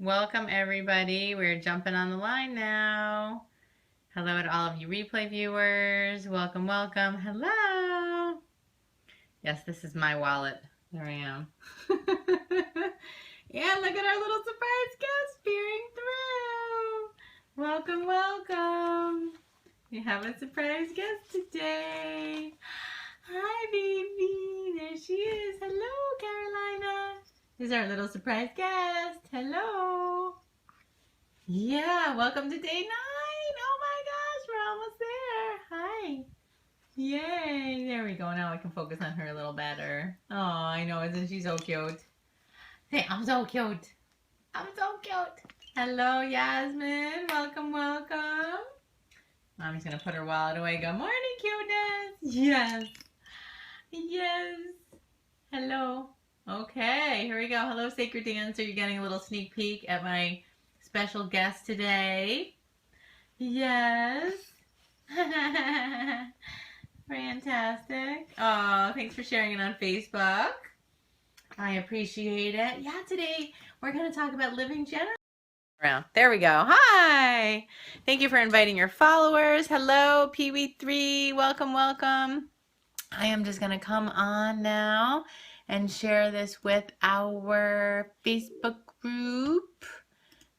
Welcome everybody. We're jumping on the line now. Hello to all of you replay viewers. Welcome, welcome. Hello. Yes, this is my wallet. There I am. Yeah, look at our little surprise guest peering through. Welcome, welcome. We have a surprise guest today. Hi, baby. There she is. Hello, Carolina. This is our little surprise guest. Hello. Yeah, welcome to day 9. Oh my gosh, we're almost there. Hi. Yay. There we go. Now I can focus on her a little better. Oh, I know. Isn't she so cute? Hey, I'm so cute. I'm so cute. Hello, Yasmin. Welcome, welcome. Mommy's going to put her wallet away. Good morning, cuteness. Yes. Yes. Hello. Okay, here we go. Hello, Sacred Dancer. You're getting a little sneak peek at my special guest today. Yes. Fantastic. Oh, thanks for sharing it on Facebook. I appreciate it. Yeah, today we're going to talk about living generously. There we go. Hi. Thank you for inviting your followers. Hello, Pee-wee3. Welcome, welcome. I am just going to come on now and share this with our Facebook group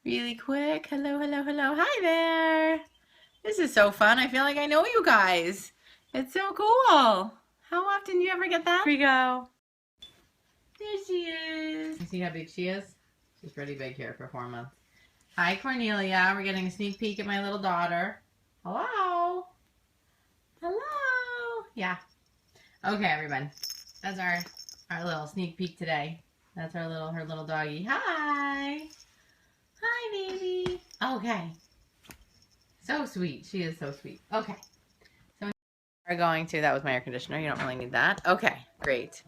really quick. Hello, hello, hello. Hi there. This is so fun. I feel like I know you guys. It's so cool. How often do you ever get that? Here we go. There she is. You see how big she is? She's pretty big here for 4 months. Hi, Cornelia. We're getting a sneak peek at my little daughter. Hello. Hello. Yeah. Okay, everyone. That's our little sneak peek today. That's her little doggy. Hi. Hi, baby. Okay. So sweet. She is so sweet. Okay. So we're going to, that was my air conditioner. You don't really need that. Okay, great.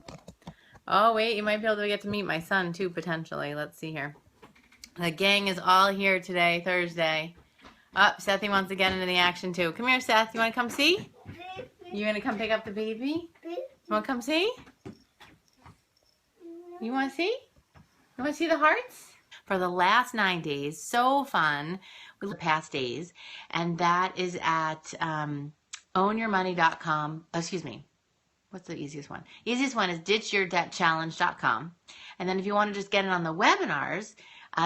Oh, wait, you might be able to get to meet my son too, potentially. Let's see here. The gang is all here today, Thursday. Oh, Sethy wants to get into the action too. Come here, Seth. You want to come see? You going to come pick up the baby? You want to come see? You want to see? You want to see the hearts? For the last 9 days, so fun with the past days, and that is at ownyourmoney.com. Excuse me. What's the easiest one? Easiest one is ditchyourdebtchallenge.com. And then if you want to just get it on the webinars,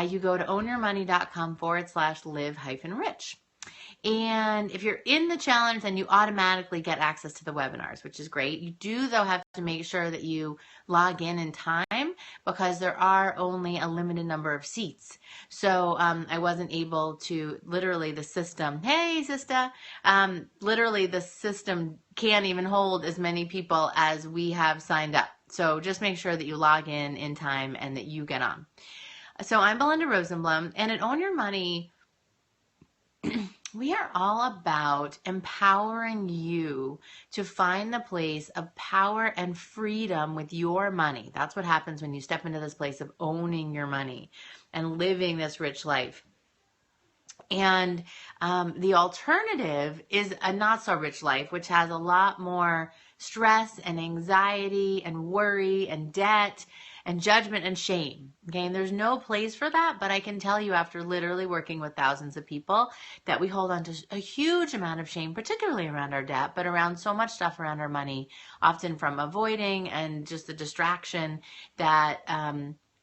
you go to ownyourmoney.com/live-rich. And if you're in the challenge, then you automatically get access to the webinars, which is great. You do, though, have to make sure that you log in time because there are only a limited number of seats. So I wasn't able to, literally the system, hey, sister, literally the system can't even hold as many people as we have signed up. So just make sure that you log in time and that you get on. So I'm Belinda Rosenblum, and at Own Your Money, we are all about empowering you to find the place of power and freedom with your money. That's what happens when you step into this place of owning your money and living this rich life. And the alternative is a not so rich life, which has a lot more stress and anxiety and worry and debt and judgment and shame. Okay, and there's no place for that, but I can tell you after literally working with thousands of people that we hold on to a huge amount of shame, particularly around our debt, but around so much stuff around our money, often from avoiding and just the distraction that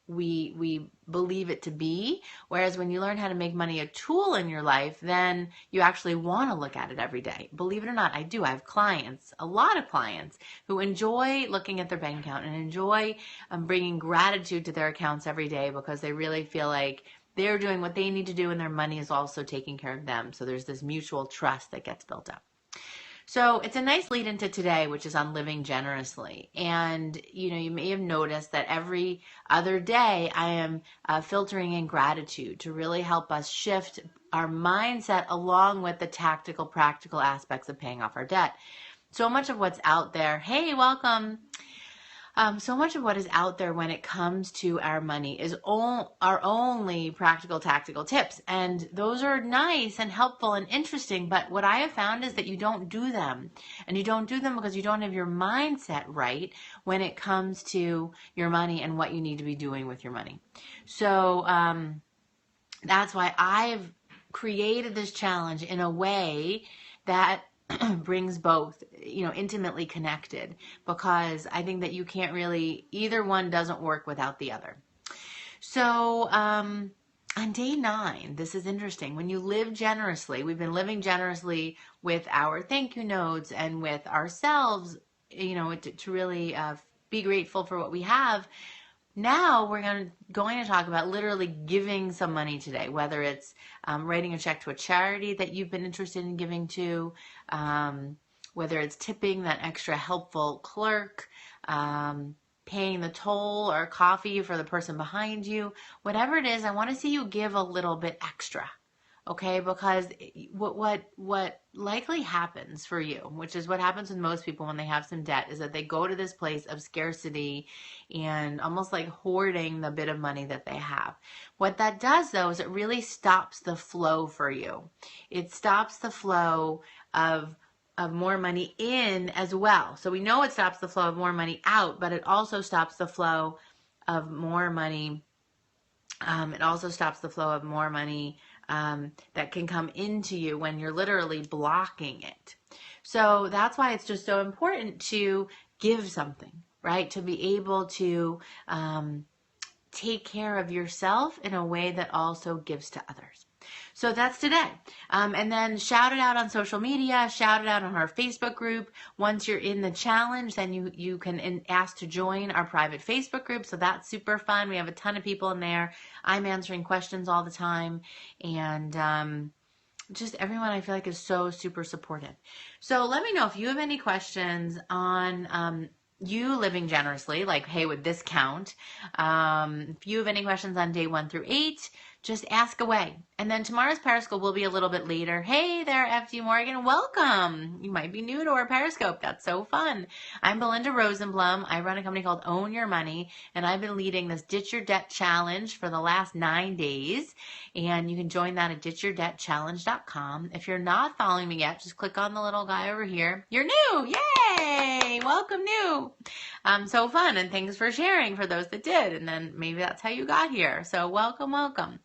we believe it to be. Whereas when you learn how to make money a tool in your life, then you actually want to look at it every day. Believe it or not, I do. I have clients, a lot of clients, who enjoy looking at their bank account and enjoy bringing gratitude to their accounts every day because they really feel like they're doing what they need to do and their money is also taking care of them. So there's this mutual trust that gets built up. So it's a nice lead into today, which is on living generously. And, you may have noticed that every other day I am filtering in gratitude to really help us shift our mindset along with the tactical, practical aspects of paying off our debt. So much of what's out there, hey, welcome. So much of what is out there when it comes to our money is our only practical, tactical tips. And those are nice and helpful and interesting. But what I have found is that you don't do them. And you don't do them because you don't have your mindset right when it comes to your money and what you need to be doing with your money. So, That's why I've created this challenge in a way that brings both, intimately connected, because I think that you can't really, either one doesn't work without the other. So, on day 9, this is interesting. When you live generously, we've been living generously with our thank you notes and with ourselves, to really be grateful for what we have. Now we're going to talk about literally giving some money today, whether it's writing a check to a charity that you've been interested in giving to, whether it's tipping that extra helpful clerk, paying the toll or coffee for the person behind you. Whatever it is, I want to see you give a little bit extra. Okay, because what likely happens for you, which is what happens with most people when they have some debt, is that they go to this place of scarcity and almost like hoarding the bit of money that they have. What that does, though, is it really stops the flow for you. It stops the flow of more money in as well. So we know it stops the flow of more money out, but it also stops the flow of more money. It also stops the flow of more money that can come into you when you're literally blocking it. So that's why it's just so important to give something, right? To be able to take care of yourself in a way that also gives to others. So that's today. And then shout it out on social media, shout it out on our Facebook group. Once you're in the challenge, then you can ask to join our private Facebook group. So that's super fun. We have a ton of people in there. I'm answering questions all the time. And just everyone I feel like is so super supportive. So let me know if you have any questions on you living generously, like, hey, would this count? If you have any questions on day 1 through 8, just ask away. And then tomorrow's Periscope will be a little bit later. Hey there, FD Morgan. Welcome. You might be new to our Periscope. That's so fun. I'm Belinda Rosenblum. I run a company called Own Your Money, and I've been leading this Ditch Your Debt Challenge for the last 9 days. And you can join that at ditchyourdebtchallenge.com. If you're not following me yet, just click on the little guy over here. You're new. Yay! Welcome, new. So fun, and thanks for sharing for those that did, and then maybe that's how you got here. So welcome, welcome.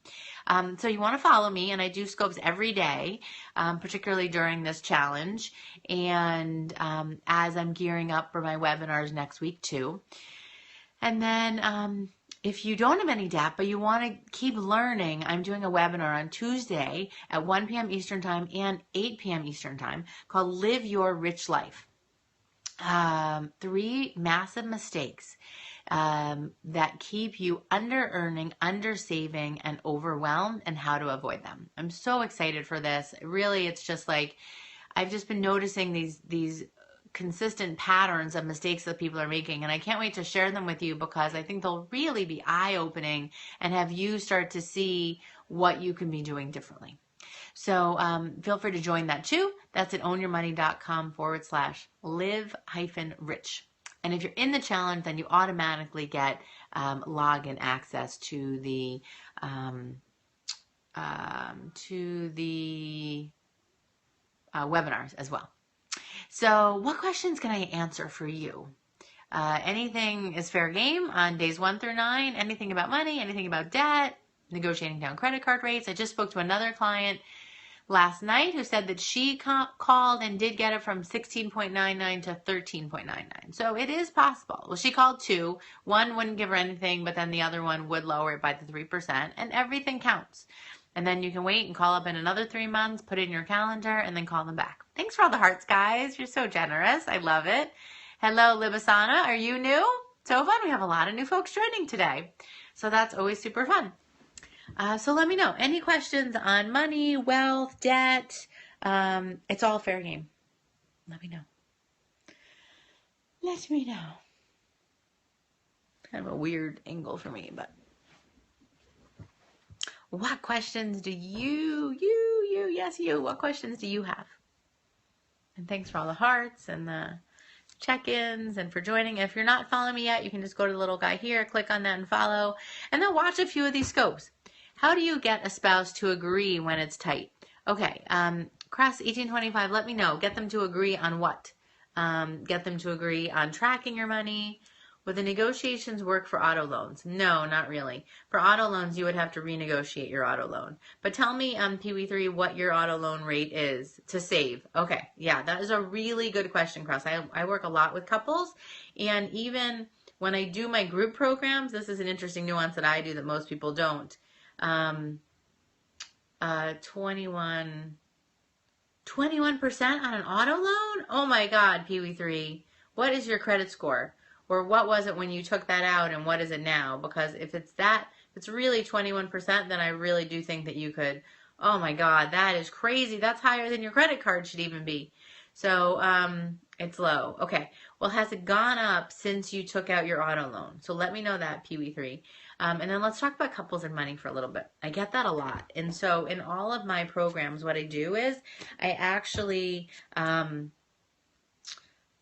So you want to follow me, and I do scopes every day, particularly during this challenge, and as I'm gearing up for my webinars next week too. And then if you don't have any debt, but you want to keep learning, I'm doing a webinar on Tuesday at 1 p.m. Eastern Time and 8 p.m. Eastern Time called Live Your Rich Life. 3 massive mistakes that keep you under earning, under saving, and overwhelmed, and how to avoid them. I'm so excited for this. Really, it's just like I've just been noticing these consistent patterns of mistakes that people are making, and I can't wait to share them with you because I think they'll really be eye-opening and have you start to see what you can be doing differently. So feel free to join that too. That's at ownyourmoney.com/live-rich. And if you're in the challenge, then you automatically get login access to the webinars as well. So what questions can I answer for you? Anything is fair game on days 1 through 9. Anything about money, anything about debt, negotiating down credit card rates. I just spoke to another client last night who said that she called and did get it from 16.99 to 13.99. So it is possible. Well, she called 2. One wouldn't give her anything, but then the other one would lower it by the 3%, and everything counts. And then you can wait and call up in another 3 months, put it in your calendar, and then call them back. Thanks for all the hearts, guys. You're so generous. I love it. Hello, Libasana. Are you new? So fun. We have a lot of new folks joining today. So that's always super fun. So let me know. Any questions on money, wealth, debt? It's all fair game. Let me know. Let me know. Kind of a weird angle for me, but what questions do what questions do you have? And thanks for all the hearts and the check-ins and for joining. If you're not following me yet, you can just go to the little guy here, click on that and follow, and then watch a few of these scopes. How do you get a spouse to agree when it's tight? Okay, Crest 1825, let me know. Get them to agree on what? Get them to agree on tracking your money. Would the negotiations work for auto loans? No, not really. For auto loans, you would have to renegotiate your auto loan. But tell me, PV3, what your auto loan rate is to save. Okay, yeah, that is a really good question, Cross. I work a lot with couples, and even when I do my group programs, this is an interesting nuance that I do that most people don't. 21% on an auto loan? Oh my God, PV3. What is your credit score? Or what was it when you took that out and what is it now? Because if it's really 21%, then I really do think that you could, oh my God, that is crazy. That's higher than your credit card should even be. So it's low. Okay. Well, has it gone up since you took out your auto loan? So let me know that, PV3. And then let's talk about couples and money for a little bit. I get that a lot. And so in all of my programs, what I do is I actually,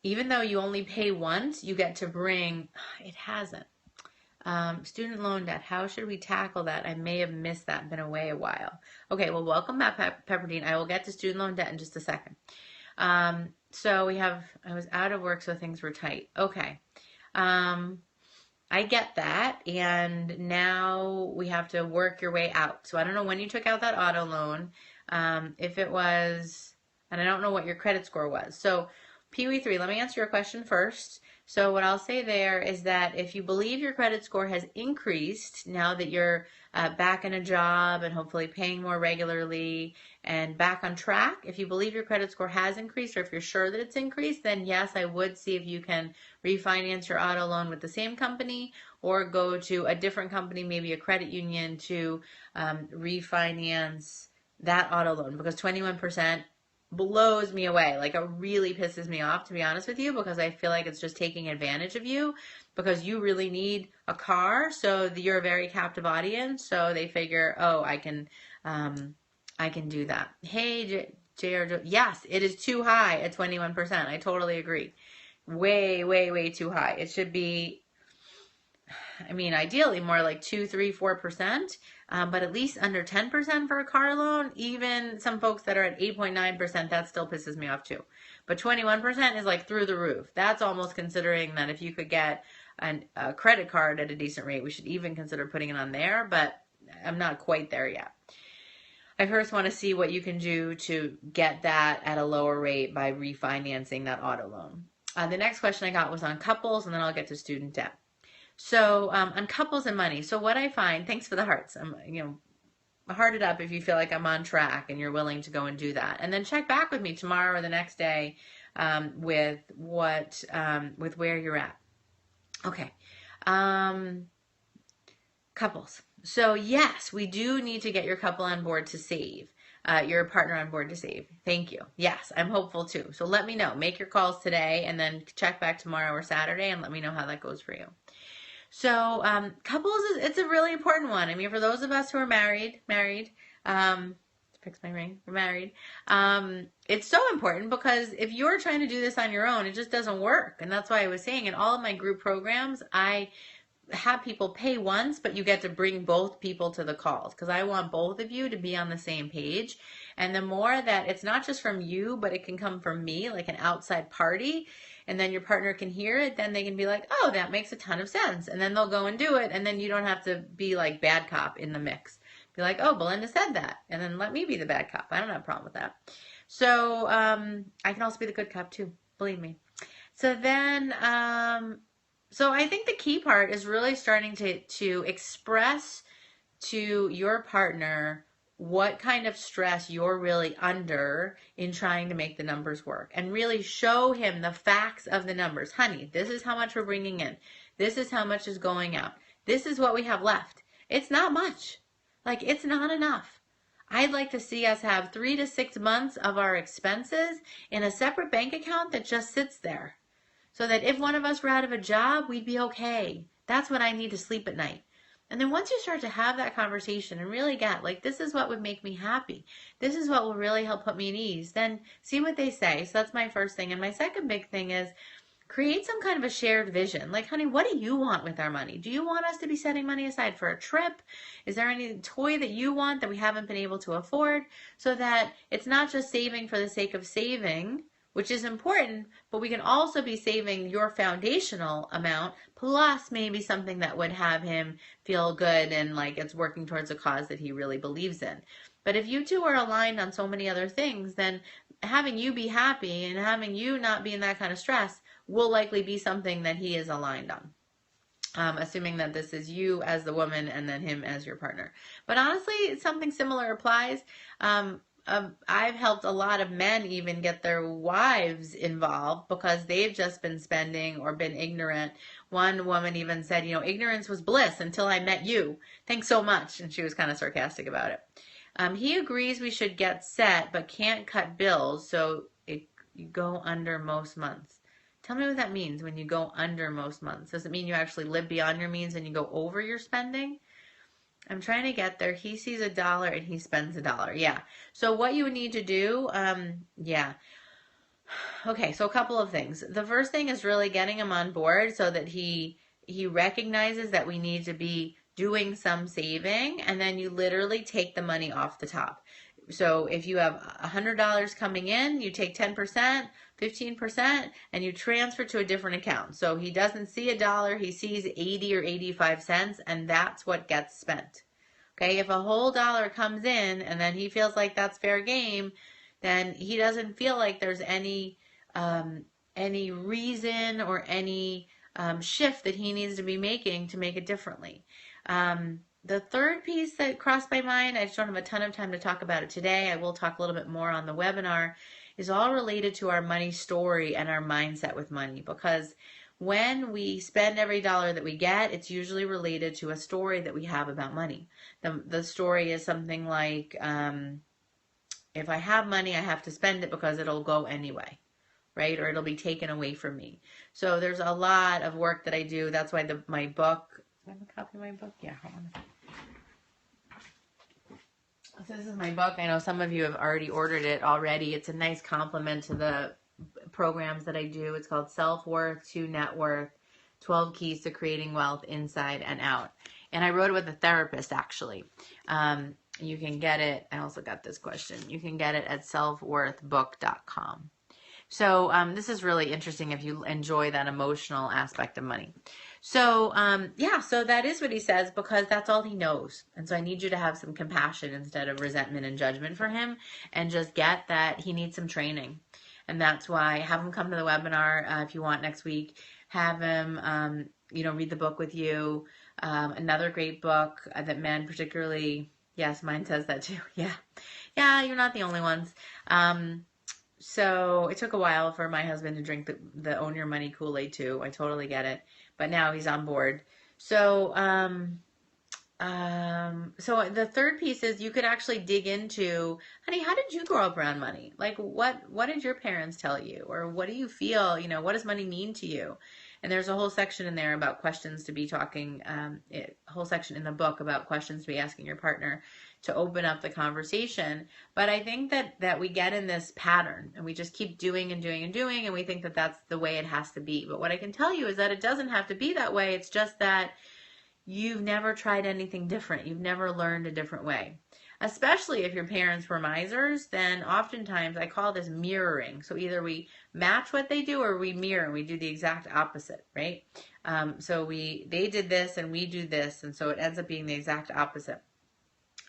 even though you only pay once, you get to bring, it hasn't. Student loan debt, how should we tackle that? I may have missed that, been away a while. Okay, well, welcome back, Pepperdine. I will get to student loan debt in just a second. So I was out of work, so things were tight. Okay. I get that, and now we have to work your way out. So I don't know when you took out that auto loan, if it was, and I don't know what your credit score was. So PV3, let me answer your question first. So what I'll say there is that if you believe your credit score has increased now that you're back in a job and hopefully paying more regularly and back on track, if you believe your credit score has increased, or if you're sure that it's increased, then yes, I would see if you can refinance your auto loan with the same company or go to a different company, maybe a credit union, to refinance that auto loan, because 21% blows me away. Like, it really pisses me off, to be honest with you, because I feel like it's just taking advantage of you, because you really need a car, so you're a very captive audience, so they figure, oh, I can do that. Hey, JR, yes, it is too high at 21%. I totally agree. Way, way, way too high. It should be, I mean, ideally more like 2, 3, 4%, but at least under 10% for a car loan. Even some folks that are at 8.9%, that still pisses me off too. But 21% is like through the roof. That's almost considering that if you could get a credit card at a decent rate, we should even consider putting it on there, but I'm not quite there yet. I first want to see what you can do to get that at a lower rate by refinancing that auto loan. The next question I got was on couples, and then I'll get to student debt. So on couples and money, so what I find, thanks for the hearts. Heart it up if you feel like I'm on track and you're willing to go and do that. And then check back with me tomorrow or the next day with where you're at. Okay. Couples. So yes, we do need to get your couple on board to save. Your partner on board to save. Thank you. Yes, I'm hopeful too. So let me know. Make your calls today and then check back tomorrow or Saturday and let me know how that goes for you. So couples, it's a really important one. I mean, for those of us who are married, fix my ring, we're married. It's so important, because if you're trying to do this on your own, it just doesn't work. And that's why I was saying in all of my group programs, I have people pay once, but you get to bring both people to the calls, because I want both of you to be on the same page. And the more that it's not just from you, but it can come from me, like an outside party, and then your partner can hear it, then they can be like, oh, that makes a ton of sense. And then they'll go and do it. And then you don't have to be like bad cop in the mix. Be like, oh, Belinda said that. And then let me be the bad cop. I don't have a problem with that. So I can also be the good cop too. Believe me. So then, so I think the key part is really starting to express to your partner what kind of stress you're really under in trying to make the numbers work, and really show him the facts of the numbers. Honey, this is how much we're bringing in. This is how much is going out. This is what we have left. It's not much. Like, it's not enough. I'd like to see us have 3 to 6 months of our expenses in a separate bank account that just sits there, so that if one of us were out of a job, we'd be okay. That's what I need to sleep at night. And then once you start to have that conversation and really get, like, this is what would make me happy, this is what will really help put me at ease, then see what they say. So that's my first thing. And my second big thing is create some kind of a shared vision. Like, honey, what do you want with our money? Do you want us to be setting money aside for a trip? Is there any toy that you want that we haven't been able to afford? So that it's not just saving for the sake of saving, which is important, but we can also be saving your foundational amount plus maybe something that would have him feel good and like it's working towards a cause that he really believes in. But if you two are aligned on so many other things, then having you be happy and having you not be in that kind of stress will likely be something that he is aligned on. Assuming that this is you as the woman and then him as your partner. But honestly, something similar applies. I've helped a lot of men even get their wives involved because they've just been spending or been ignorant. One woman even said, ignorance was bliss until I met you. Thanks so much. And she was kind of sarcastic about it. He agrees we should get set, but can't cut bills, so you go under most months. Tell me what that means when you go under most months. Does it mean you actually live beyond your means and you go over your spending? I'm trying to get there. He sees $1 and he spends $1. Yeah. So what you would need to do, yeah. Okay, so a couple of things. The first thing is really getting him on board so that he recognizes that we need to be doing some saving, and then you literally take the money off the top. So if you have $100 coming in, you take 10%, 15%, and you transfer to a different account. So he doesn't see $1, he sees 80 or 85 cents, and that's what gets spent. Okay, if a whole dollar comes in and then he feels like that's fair game, then he doesn't feel like there's any reason or any shift that he needs to be making to make it differently. The third piece that crossed my mind, I just don't have a ton of time to talk about it today. I will talk a little bit more on the webinar, is all related to our money story and our mindset with money. Because when we spend every dollar that we get, it's usually related to a story that we have about money. The story is something like, if I have money, I have to spend it because it'll go anyway, right? Or it'll be taken away from me. So there's a lot of work that I do. That's why my book, do I have a copy of my book? Yeah, hold on. So this is my book. I know some of you have already ordered it already. It's a nice complement to the programs that I do. It's called Self-Worth to Net Worth, 12 Keys to Creating Wealth Inside and Out. And I wrote it with a therapist, actually. You can get it. I also got this question. You can get it at selfworthbook.com. So this is really interesting if you enjoy that emotional aspect of money. So yeah, so that is what he says because that's all he knows. And so I need you to have some compassion instead of resentment and judgment for him and just get that he needs some training. And that's why have him come to the webinar if you want next week. Have him, read the book with you. Another great book that men particularly, yes, mine says that too. Yeah, you're not the only ones. So it took a while for my husband to drink the Own Your Money Kool-Aid too. I totally get it. But now he's on board. So, so the third piece is you could actually dig into, honey, how did you grow up around money? Like what did your parents tell you? Or what do you feel, what does money mean to you? And there's a whole section in there about questions to be talking, a whole section in the book about questions to be asking your partner to open up the conversation. But I think that we get in this pattern and we just keep doing and doing and doing, and we think that that's the way it has to be. But what I can tell you is that it doesn't have to be that way. It's just that you've never tried anything different. You've never learned a different way. Especially if your parents were misers, then oftentimes I call this mirroring. So either we match what they do or we mirror and we do the exact opposite, right? So they did this and we do this, and so it ends up being the exact opposite.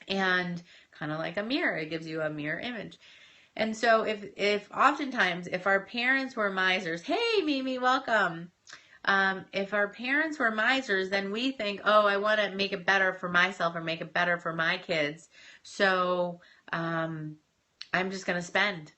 And kind of like a mirror, it gives you a mirror image. And so if oftentimes if our parents were misers, hey Mimi, welcome. If our parents were misers, then we think, oh, I want to make it better for myself or make it better for my kids. So I'm just going to spend.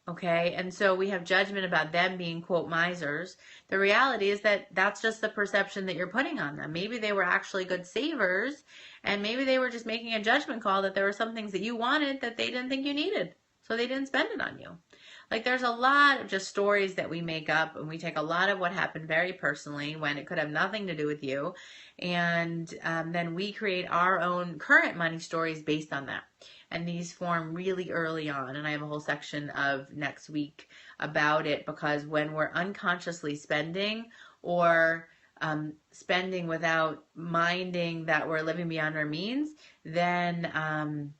Okay, and so we have judgment about them being, quote, misers. The reality is that that's just the perception that you're putting on them. Maybe they were actually good savers, and maybe they were just making a judgment call that there were some things that you wanted that they didn't think you needed, so they didn't spend it on you. Like there's a lot of just stories that we make up, and we take a lot of what happened very personally when it could have nothing to do with you, and then we create our own current money stories based on that. And these form really early on, and I have a whole section of next week about it, because when we're unconsciously spending or spending without minding that we're living beyond our means, then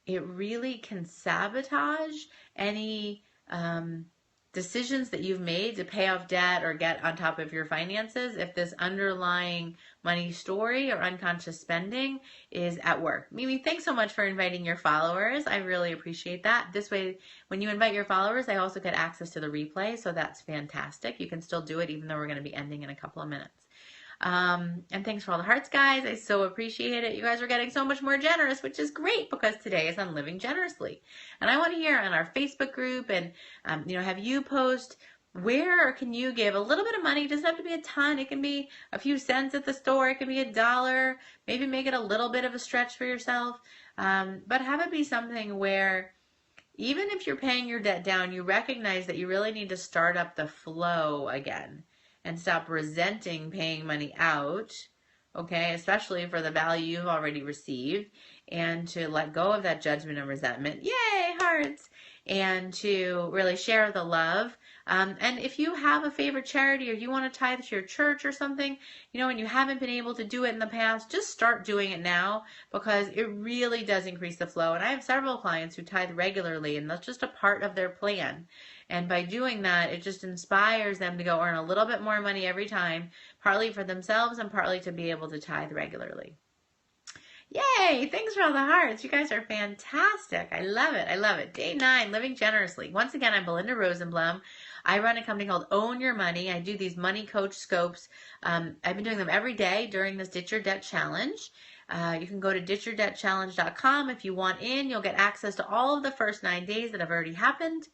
it really can sabotage any decisions that you've made to pay off debt or get on top of your finances if this underlying money story or unconscious spending is at work. Mimi, thanks so much for inviting your followers. I really appreciate that. This way, when you invite your followers, they also get access to the replay, so that's fantastic. You can still do it even though we're going to be ending in a couple of minutes. And thanks for all the hearts, guys. I so appreciate it. You guys are getting so much more generous, which is great because today is on Living Generously. And I want to hear on our Facebook group and, have you post where can you give a little bit of money. It doesn't have to be a ton. It can be a few cents at the store. It can be $1. Maybe make it a little bit of a stretch for yourself. But have it be something where even if you're paying your debt down, you recognize that you really need to start up the flow again and stop resenting paying money out, okay, especially for the value you've already received, and to let go of that judgment and resentment, yay, hearts, and to really share the love. And if you have a favorite charity or you want to tithe to your church or something, and you haven't been able to do it in the past, just start doing it now because it really does increase the flow. And I have several clients who tithe regularly, and that's just a part of their plan. And by doing that, it just inspires them to go earn a little bit more money every time, partly for themselves and partly to be able to tithe regularly. Yay! Thanks for all the hearts. You guys are fantastic. I love it. I love it. Day 9, Living Generously. Once again, I'm Belinda Rosenblum. I run a company called Own Your Money. I do these money coach scopes. I've been doing them every day during this Ditch Your Debt Challenge. You can go to ditchyourdebtchallenge.com. If you want in, you'll get access to all of the first 9 days that have already happened.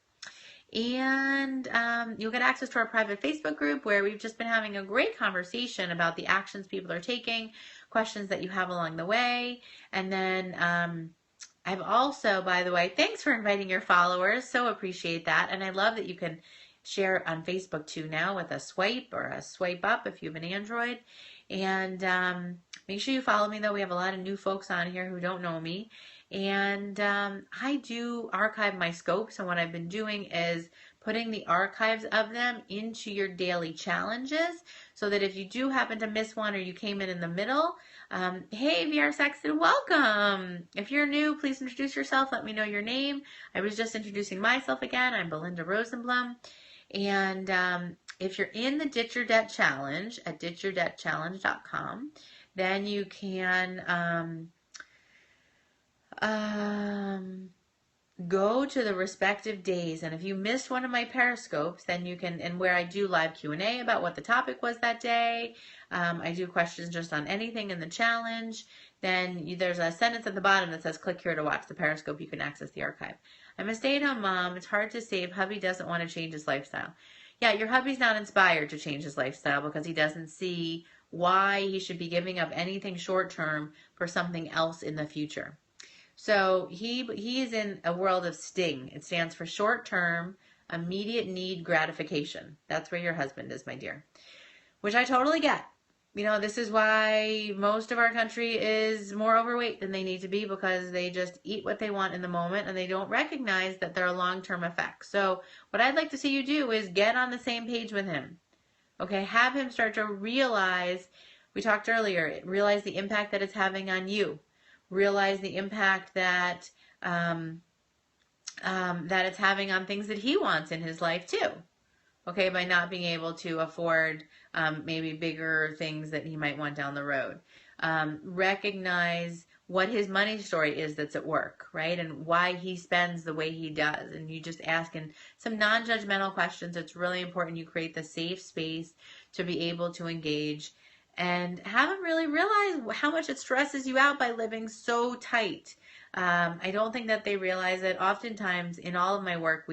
And you'll get access to our private Facebook group where we've just been having a great conversation about the actions people are taking, questions that you have along the way. And then I've also, by the way, thanks for inviting your followers. So appreciate that. And I love that you can share on Facebook too now with a swipe or a swipe up if you have an Android. And make sure you follow me, though. We have a lot of new folks on here who don't know me. And I do archive my scopes, and what I've been doing is putting the archives of them into your daily challenges so that if you do happen to miss one or you came in the middle, hey, VR Sexton, welcome. If you're new, please introduce yourself. Let me know your name. I was just introducing myself again. I'm Belinda Rosenblum. And if you're in the Ditch Your Debt Challenge at ditchyourdebtchallenge.com, then you can go to the respective days, and if you missed one of my periscopes, then you can, and where I do live Q&A about what the topic was that day, I do questions just on anything in the challenge, then there's a sentence at the bottom that says click here to watch the periscope. You can access the archive. I'm a stay-at-home mom. It's hard to save. Hubby doesn't want to change his lifestyle. Yeah, your hubby's not inspired to change his lifestyle because he doesn't see why he should be giving up anything short-term for something else in the future. So he is in a world of STING. It stands for short-term, immediate need gratification. That's where your husband is, my dear, which I totally get. This is why most of our country is more overweight than they need to be because they just eat what they want in the moment and they don't recognize that there are long-term effects. So what I'd like to see you do is get on the same page with him. Okay, have him start to realize, we talked earlier, realize the impact that it's having on you. Realize the impact that that it's having on things that he wants in his life too. Okay, by not being able to afford maybe bigger things that he might want down the road. Recognize what his money story is that's at work, right? And why he spends the way he does. And you just ask in some non-judgmental questions. It's really important you create the safe space to be able to engage and have them really realize how much it stresses you out by living so tight. I don't think that they realize it. Oftentimes in all of my work,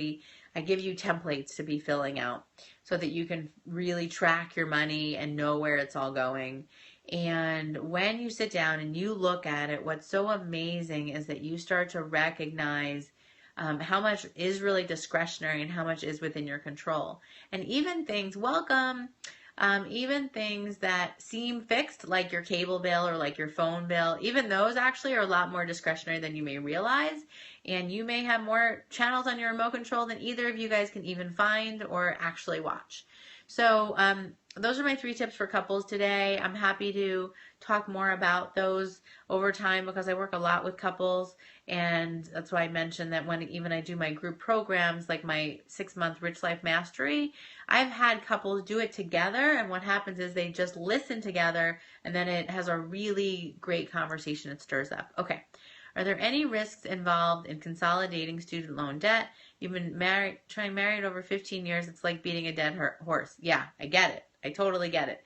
I give you templates to be filling out so that you can really track your money and know where it's all going. And when you sit down and you look at it, what's so amazing is that you start to recognize how much is really discretionary and how much is within your control. And even things, even things that seem fixed, like your cable bill or like your phone bill, even those actually are a lot more discretionary than you may realize. And you may have more channels on your remote control than either of you guys can even find or actually watch. So those are my 3 tips for couples today. I'm happy to talk more about those over time because I work a lot with couples, and that's why I mentioned that when even I do my group programs, like my 6-month Rich Life Mastery, I've had couples do it together, and what happens is they just listen together, and then it has a really great conversation. It stirs up. Okay. Are there any risks involved in consolidating student loan debt? You've been married over 15 years. It's like beating a dead horse. Yeah, I get it. I totally get it.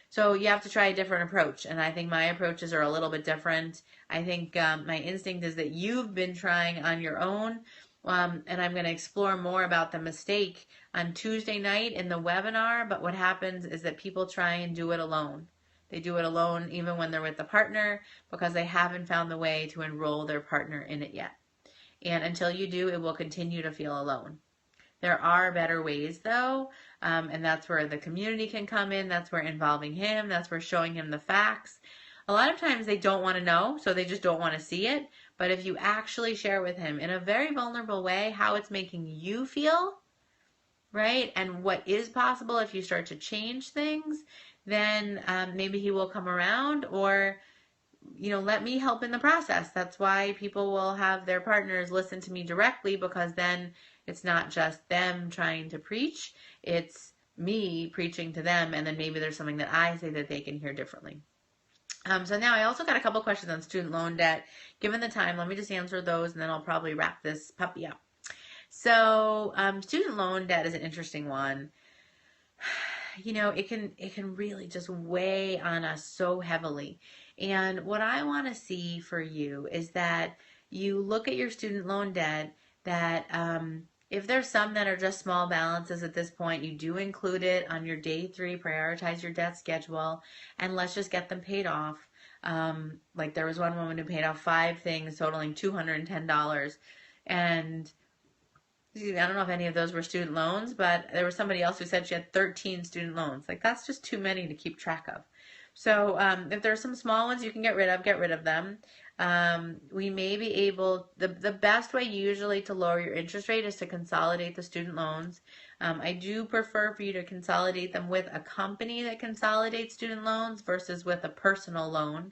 So you have to try a different approach. And I think my approaches are a little bit different. I think my instinct is that you've been trying on your own. And I'm going to explore more about the mistake on Tuesday night in the webinar. But what happens is that people try and do it alone. They do it alone even when they're with a partner because they haven't found the way to enroll their partner in it yet. And until you do, it will continue to feel alone. There are better ways though, and that's where the community can come in. That's where involving him, that's where showing him the facts. A lot of times they don't want to know, so they just don't want to see it. But if you actually share with him in a very vulnerable way how it's making you feel, right, and what is possible if you start to change things, then maybe he will come around, or let me help in the process. That's why people will have their partners listen to me directly, because then it's not just them trying to preach, it's me preaching to them, and then maybe there's something that I say that they can hear differently. So now I also got a couple questions on student loan debt. Given the time, let me just answer those, and then I'll probably wrap this puppy up. So student loan debt is an interesting one. It can really just weigh on us so heavily. And what I want to see for you is that you look at your student loan debt, that if there's some that are just small balances at this point, you do include it on your day 3, prioritize your debt schedule, and let's just get them paid off. Like there was one woman who paid off 5 things totaling $210, and I don't know if any of those were student loans, but there was somebody else who said she had 13 student loans. Like that's just too many to keep track of. So if there's some small ones you can get rid of them. We may be able, the best way usually to lower your interest rate is to consolidate the student loans. I do prefer for you to consolidate them with a company that consolidates student loans versus with a personal loan,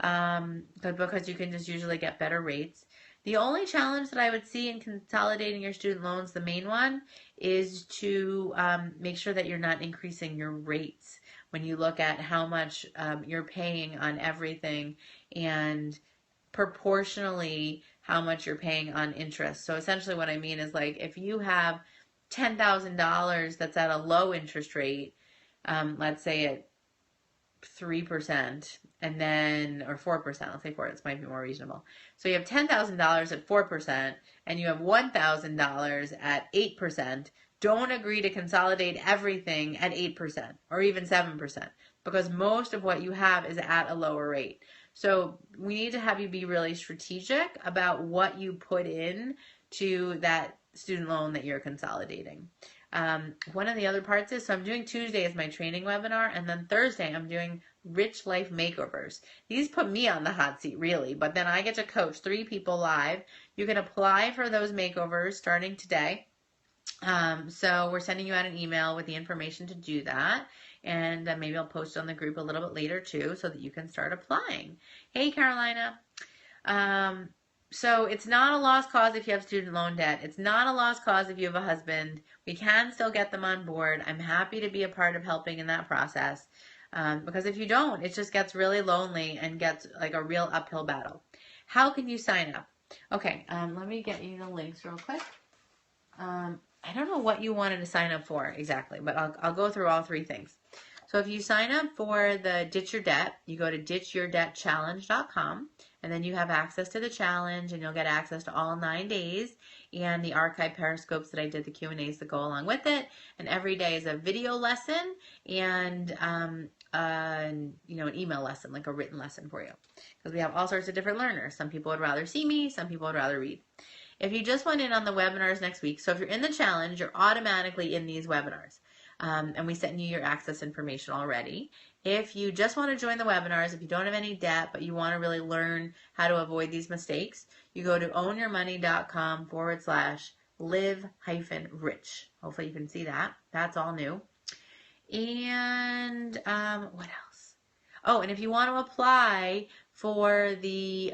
because you can just usually get better rates. The only challenge that I would see in consolidating your student loans, the main one, is to make sure that you're not increasing your rates when you look at how much you're paying on everything, and proportionally how much you're paying on interest. So essentially what I mean is, like, if you have $10,000 that's at a low interest rate, let's say at 3%, and then, or 4%, let's say 4, this might be more reasonable. So you have $10,000 at 4%, and you have $1,000 at 8%. Don't agree to consolidate everything at 8% or even 7%, because most of what you have is at a lower rate. So we need to have you be really strategic about what you put in to that student loan that you're consolidating. One of the other parts is, so I'm doing Tuesday as my training webinar, and then Thursday I'm doing Rich Life Makeovers. These put me on the hot seat, really, but then I get to coach 3 people live. You can apply for those makeovers starting today. So we're sending you out an email with the information to do that, and maybe I'll post it on the group a little bit later too, so that you can start applying. Hey, Carolina. So it's not a lost cause if you have student loan debt. It's not a lost cause if you have a husband. We can still get them on board. I'm happy to be a part of helping in that process, because if you don't, it just gets really lonely and gets like a real uphill battle. How can you sign up? Okay, let me get you the links real quick. I don't know what you wanted to sign up for exactly, but I'll go through all 3 things. So if you sign up for the Ditch Your Debt, you go to ditchyourdebtchallenge.com, and then you have access to the challenge, and you'll get access to all 9 days and the archive periscopes that I did, the Q&As that go along with it. And every day is a video lesson and an email lesson, like a written lesson for you, because we have all sorts of different learners. Some people would rather see me, some people would rather read. If you just went in on the webinars next week, so if you're in the challenge, you're automatically in these webinars. And we sent you your access information already. If you just want to join the webinars, if you don't have any debt, but you want to really learn how to avoid these mistakes, you go to ownyourmoney.com/live-rich. Hopefully you can see that. That's all new. And what else? Oh, and if you want to apply for the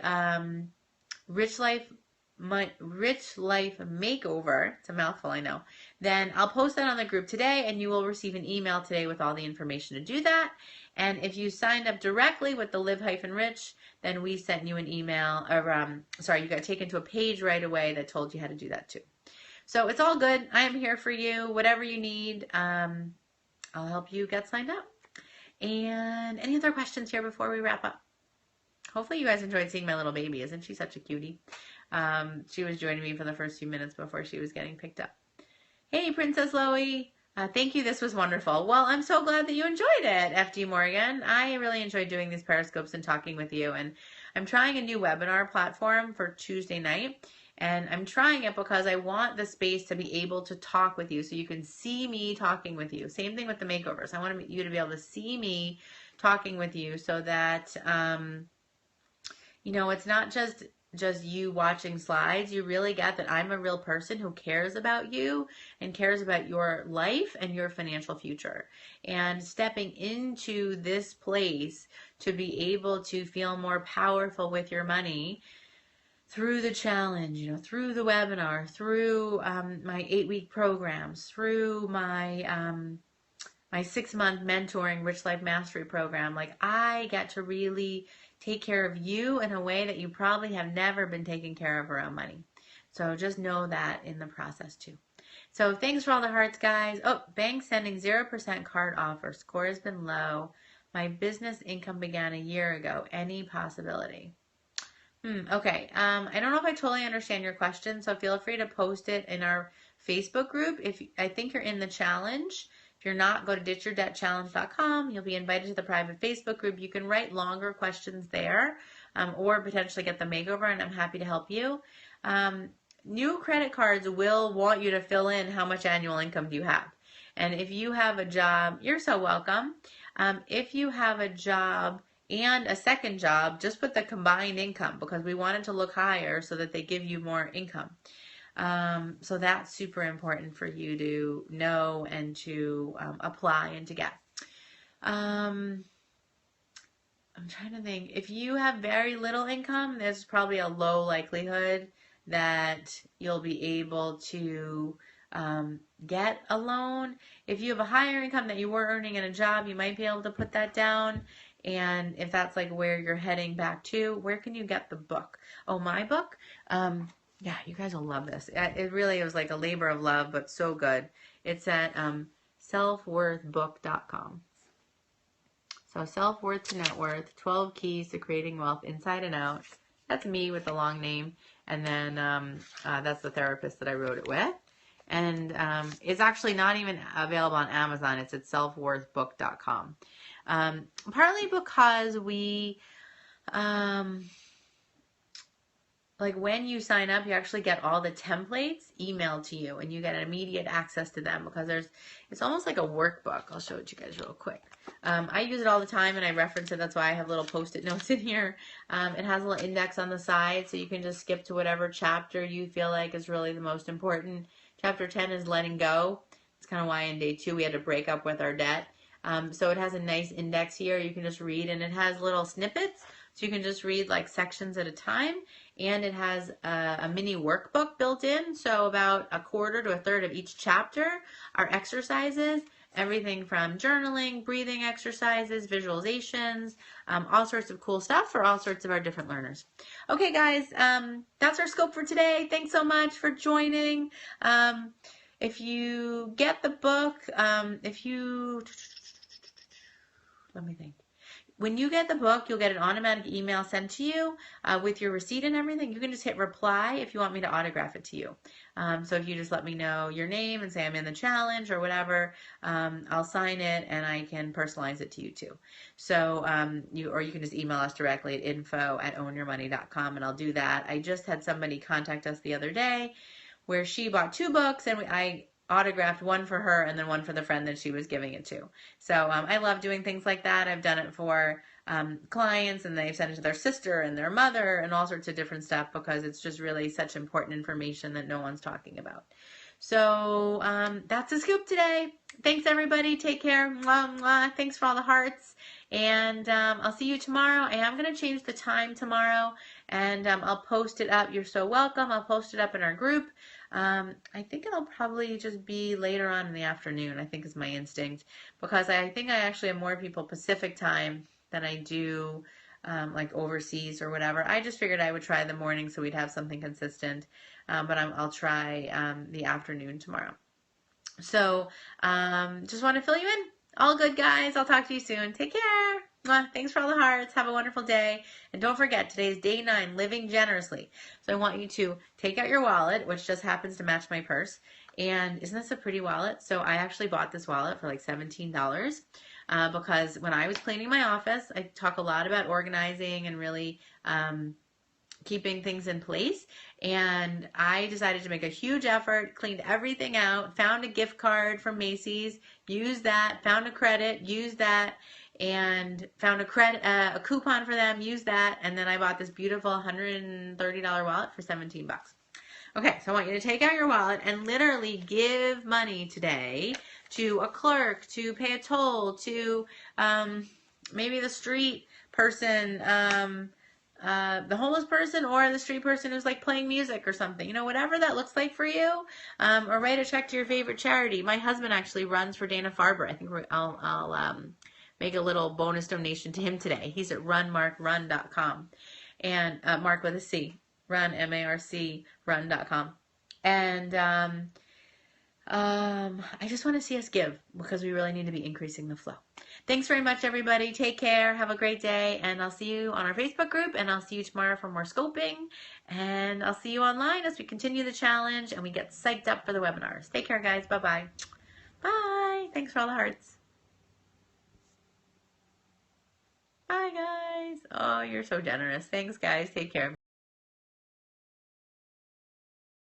Rich Life Makeover, it's a mouthful, I know, then I'll post that on the group today, and you will receive an email today with all the information to do that. And if you signed up directly with the Live-Rich, then we sent you an email, or you got taken to a page right away that told you how to do that too. So it's all good. I am here for you. Whatever you need, I'll help you get signed up. And any other questions here before we wrap up? Hopefully you guys enjoyed seeing my little baby. Isn't she such a cutie? She was joining me for the first few minutes before she was getting picked up. Hey, Princess Loie. Thank you. This was wonderful. Well, I'm so glad that you enjoyed it, FD Morgan. I really enjoyed doing these Periscopes and talking with you. And I'm trying a new webinar platform for Tuesday night. And I'm trying it because I want the space to be able to talk with you so you can see me talking with you. Same thing with the makeovers. I want you to be able to see me talking with you so that, it's not just you watching slides. You really get that I'm a real person who cares about you and cares about your life and your financial future. And stepping into this place to be able to feel more powerful with your money through the challenge, through the webinar, through my 8-week programs, through my 6-month mentoring Rich Life Mastery program. Like, I get to really take care of you in a way that you probably have never been taken care of around money. So just know that in the process too. So thanks for all the hearts, guys. Oh, bank sending 0% card offer. Score has been low. My business income began a year ago. Any possibility? Okay. I don't know if I totally understand your question, so feel free to post it in our Facebook group. I think you're in the challenge. If you're not, go to ditchyourdebtchallenge.com. You'll be invited to the private Facebook group. You can write longer questions there, or potentially get the makeover, and I'm happy to help you. New credit cards will want you to fill in how much annual income do you have. And if you have a job, you're so welcome. If you have a job and a second job, just put the combined income because we want it to look higher so that they give you more income. So that's super important for you to know and to apply and to get. I'm trying to think. If you have very little income, there's probably a low likelihood that you'll be able to get a loan. If you have a higher income that you were earning in a job, you might be able to put that down. And if that's like where you're heading back to, where can you get the book? Oh, my book? Yeah, you guys will love this. It really was like a labor of love, but so good. It's at selfworthbook.com. So Self-Worth to Net Worth, 12 Keys to Creating Wealth Inside and Out. That's me with the long name. And then that's the therapist that I wrote it with. And it's actually not even available on Amazon. It's at selfworthbook.com. Partly because we, like when you sign up, you actually get all the templates emailed to you and you get immediate access to them because it's almost like a workbook. I'll show it to you guys real quick. I use it all the time and I reference it. That's why I have little post-it notes in here. It has a little index on the side so you can just skip to whatever chapter you feel like is really the most important. Chapter 10 is letting go. It's kind of why in day 2 we had to break up with our debt. So it has a nice index here. You can just read, and it has little snippets. So you can just read like sections at a time. And it has a mini workbook built in. So about a quarter to a third of each chapter are exercises. Everything from journaling, breathing exercises, visualizations, all sorts of cool stuff for all sorts of our different learners. Okay, guys, that's our scope for today. Thanks so much for joining. If you get the book, let me think. When you get the book, you'll get an automatic email sent to you with your receipt and everything. You can just hit reply if you want me to autograph it to you. So if you just let me know your name and say I'm in the challenge or whatever, I'll sign it and I can personalize it to you too. So you can just email us directly at info@ownyourmoney.com and I'll do that. I just had somebody contact us the other day where she bought 2 books and I autographed one for her and then one for the friend that she was giving it to. So I love doing things like that. I've done it for clients and they've sent it to their sister and their mother and all sorts of different stuff because it's just really such important information that no one's talking about. So that's a scoop today. Thanks, everybody. Take care. Mwah, mwah. Thanks for all the hearts. And I'll see you tomorrow. I am going to change the time tomorrow, and I'll post it up. You're so welcome. I'll post it up in our group. I think it'll probably just be later on in the afternoon, I think is my instinct, because I think I actually have more people Pacific time than I do like overseas or whatever. I just figured I would try the morning so we'd have something consistent, but I'll try the afternoon tomorrow. So just want to fill you in. All good, guys. I'll talk to you soon. Take care. Mwah. Thanks for all the hearts. Have a wonderful day. And don't forget, today is day 9, living generously. So I want you to take out your wallet, which just happens to match my purse. And isn't this a pretty wallet? So I actually bought this wallet for like $17 because when I was cleaning my office, I talk a lot about organizing and really keeping things in place. And I decided to make a huge effort, cleaned everything out, found a gift card from Macy's, used that, found a credit, used that, and found a coupon for them, used that, and then I bought this beautiful $130 wallet for 17 bucks. Okay, so I want you to take out your wallet and literally give money today to a clerk, to pay a toll, to maybe the street person, the homeless person, or the street person who's like playing music or something, whatever that looks like for you, or write a check to your favorite charity. My husband actually runs for Dana-Farber. I think I'll make a little bonus donation to him today. He's at runmarkrun.com, and Mark with a C, run, M-A-R-C, run.com. And I just want to see us give, because we really need to be increasing the flow. Thanks very much, everybody. Take care. Have a great day. And I'll see you on our Facebook group. And I'll see you tomorrow for more scoping. And I'll see you online as we continue the challenge and we get psyched up for the webinars. Take care, guys. Bye-bye. Bye. Thanks for all the hearts. Bye, guys. Oh, you're so generous. Thanks, guys. Take care. Bye.